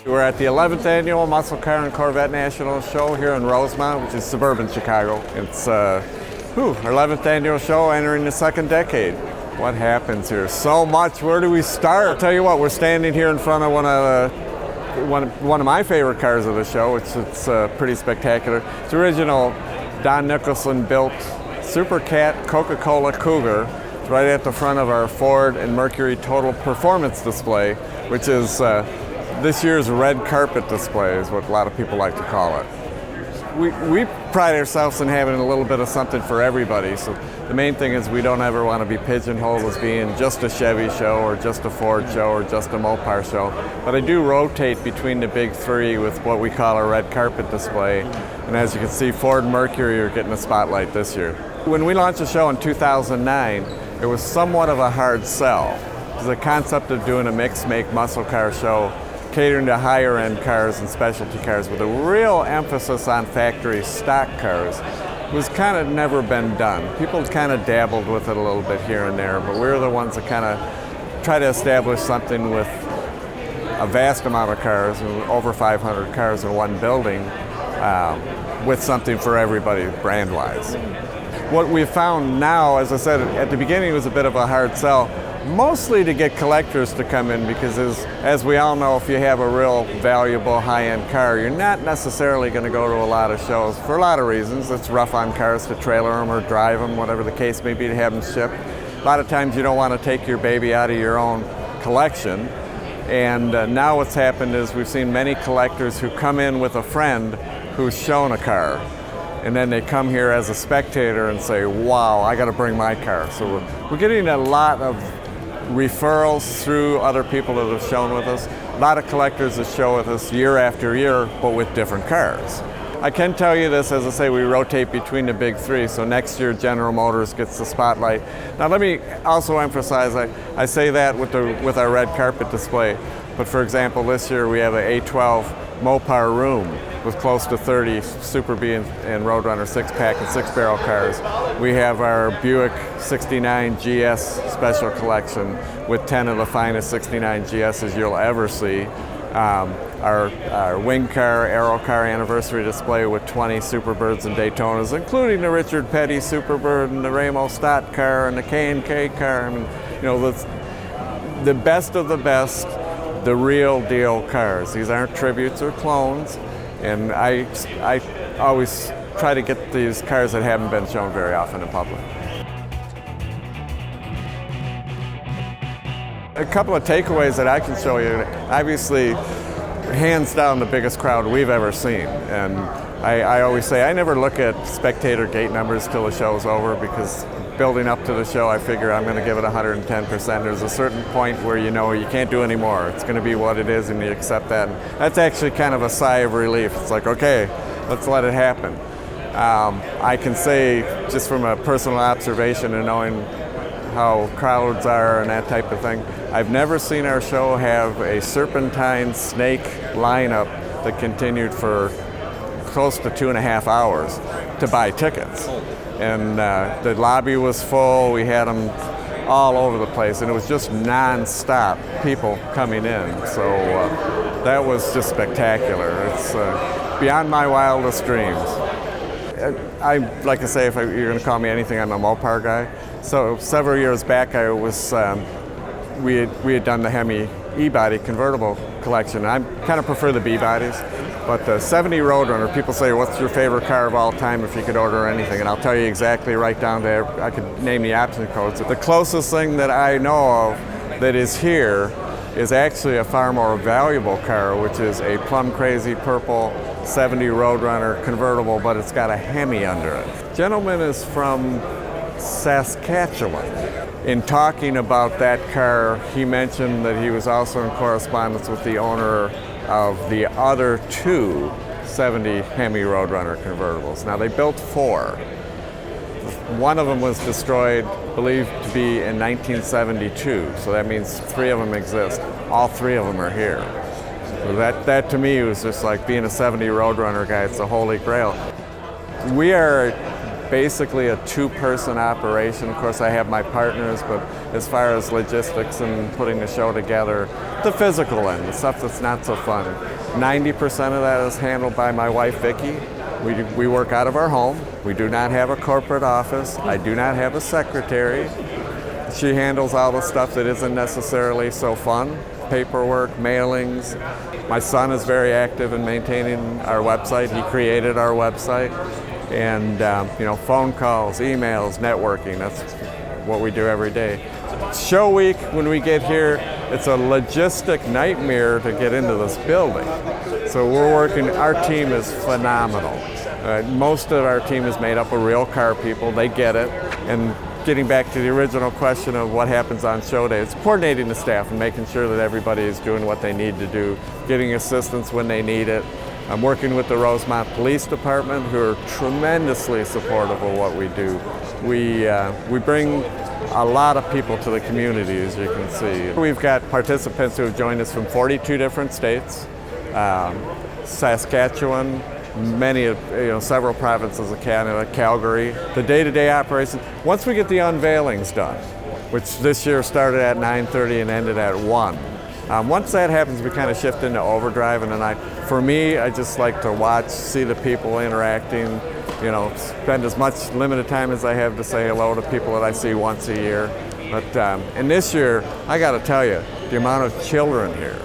We're at the 11th annual Car and Corvette Nationals show here in Rosemont, which is suburban Chicago. It's our 11th annual show, entering the second decade. What happens here? So much. Where do we start? I'll tell you what, we're standing here in front of one of my favorite cars of the show, which it's pretty spectacular. It's the original Don Nicholson built Super Cat Coca-Cola Cougar. It's right at the front of our Ford and Mercury Total Performance display, which is this year's red carpet display is what a lot of people like to call it. We pride ourselves in having a little bit of something for everybody. So the main thing is we don't ever want to be pigeonholed as being just a Chevy show or just a Ford show or just a Mopar show. But I do rotate between the big three with what we call a red carpet display. And as you can see, Ford and Mercury are getting the spotlight this year. When we launched the show in 2009, it was somewhat of a hard sell. The concept of doing a mixed-make muscle car show catering to higher-end cars and specialty cars with a real emphasis on factory stock cars was kind of never been done. People kind of dabbled with it a little bit here and there, but we're the ones that kind of try to establish something with a vast amount of cars, over 500 cars in one building, with something for everybody brand-wise. What we found now, as I said, at the beginning it was a bit of a hard sell, mostly to get collectors to come in, because as we all know, if you have a real valuable high-end car, you're not necessarily going to go to a lot of shows for a lot of reasons. It's rough on cars to trailer them or drive them, whatever the case may be, to have them shipped. A lot of times you don't want to take your baby out of your own collection. And now what's happened is we've seen many collectors who come in with a friend who's shown a car, and then they come here as a spectator and say, wow, I got to bring my car. So we're getting a lot of referrals through other people that have shown with us. A lot of collectors that show with us year after year, but with different cars. I can tell you this, as I say, we rotate between the big three, so next year General Motors gets the spotlight. Now let me also emphasize, I say that with our red carpet display, but for example, this year we have an A12 Mopar room with close to 30 Super B and Roadrunner 6-pack and 6-barrel cars. We have our Buick 69 GS special collection with 10 of the finest 69 GSs you'll ever see. Our wing car, Aero car anniversary display with 20 Superbirds and Daytonas, including the Richard Petty Superbird and the Ramo Stott car and the K&K car. I mean, you know, the best of the best, the real deal cars. These aren't tributes or clones. And I always try to get these cars that haven't been shown very often in public. A couple of takeaways that I can show you. Obviously, hands down the biggest crowd we've ever seen. And I always say I never look at spectator gate numbers till the show's over, because building up to the show, I figure I'm going to give it 110%. There's a certain point where you know you can't do any more. It's going to be what it is, and you accept that. And that's actually kind of a sigh of relief. It's like, okay, let's let it happen. I can say, just from a personal observation and knowing how crowds are and that type of thing, I've never seen our show have a serpentine snake lineup that continued for close to 2.5 hours to buy tickets. And the lobby was full. We had them all over the place, and it was just non-stop people coming in. So that was just spectacular. It's beyond my wildest dreams. Like I say, if you're going to call me anything, I'm a Mopar guy. So several years back, we had done the HEMI E-body convertible collection. I kind of prefer the B-bodies. But the 70 Roadrunner, people say, what's your favorite car of all time if you could order anything? And I'll tell you exactly right down there. I could name the option codes. The closest thing that I know of that is here is actually a far more valuable car, which is a plum crazy purple 70 Roadrunner convertible, but it's got a HEMI under it. Gentleman is from Saskatchewan. In talking about that car, he mentioned that he was also in correspondence with the owner of the other two 70 HEMI Roadrunner convertibles. Now, they built 4. One of them was destroyed, believed to be in 1972, so that means 3 of them exist. All 3 of them are here. So that to me was just like being a 70 Roadrunner guy. It's the holy grail. We are basically a two-person operation. Of course, I have my partners, but as far as logistics and putting the show together, the physical end, the stuff that's not so fun, 90% of that is handled by my wife, Vicki. We work out of our home. We do not have a corporate office. I do not have a secretary. She handles all the stuff that isn't necessarily so fun, paperwork, mailings. My son is very active in maintaining our website. He created our website. And phone calls, emails, networking, that's what we do every day. Show week, when we get here, it's a logistic nightmare to get into this building. So we're working, our team is phenomenal. Most of our team is made up of real car people, they get it. And getting back to the original question of what happens on show day, it's coordinating the staff and making sure that everybody is doing what they need to do, getting assistance when they need it. I'm working with the Rosemont Police Department, who are tremendously supportive of what we do. We bring a lot of people to the community, as you can see. We've got participants who have joined us from 42 different states, Saskatchewan, several provinces of Canada, Calgary. The day-to-day operation, once we get the unveilings done, which this year started at 9:30 and ended at 1. Once that happens, we kind of shift into overdrive, and then for me, I just like to watch, see the people interacting, spend as much limited time as I have to say hello to people that I see once a year. But and this year, I got to tell you, the amount of children here.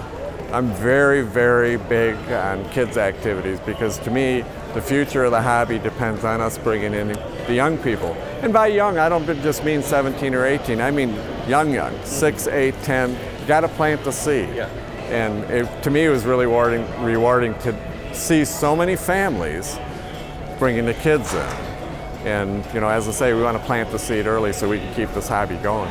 I'm very, very big on kids' activities because to me, the future of the hobby depends on us bringing in the young people. And by young, I don't just mean 17 or 18. I mean young, 6, 8, 10. You got to plant the seed. Yeah. And to me, it was really rewarding to see so many families bringing the kids in. And as I say, we want to plant the seed early so we can keep this hobby going.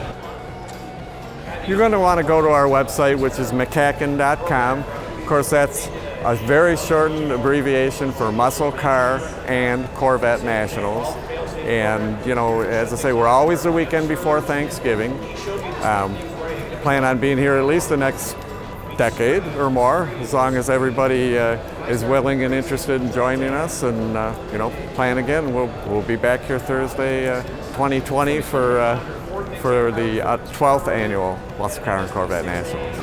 You're going to want to go to our website, which is MCACN.com. Of course, that's a very shortened abbreviation for Muscle Car and Corvette Nationals. And as I say, we're always the weekend before Thanksgiving. Plan on being here at least the next decade or more, as long as everybody is willing and interested in joining us. And plan again. We'll be back here Thursday, 2020 for the 12th annual Car and Corvette Nationals.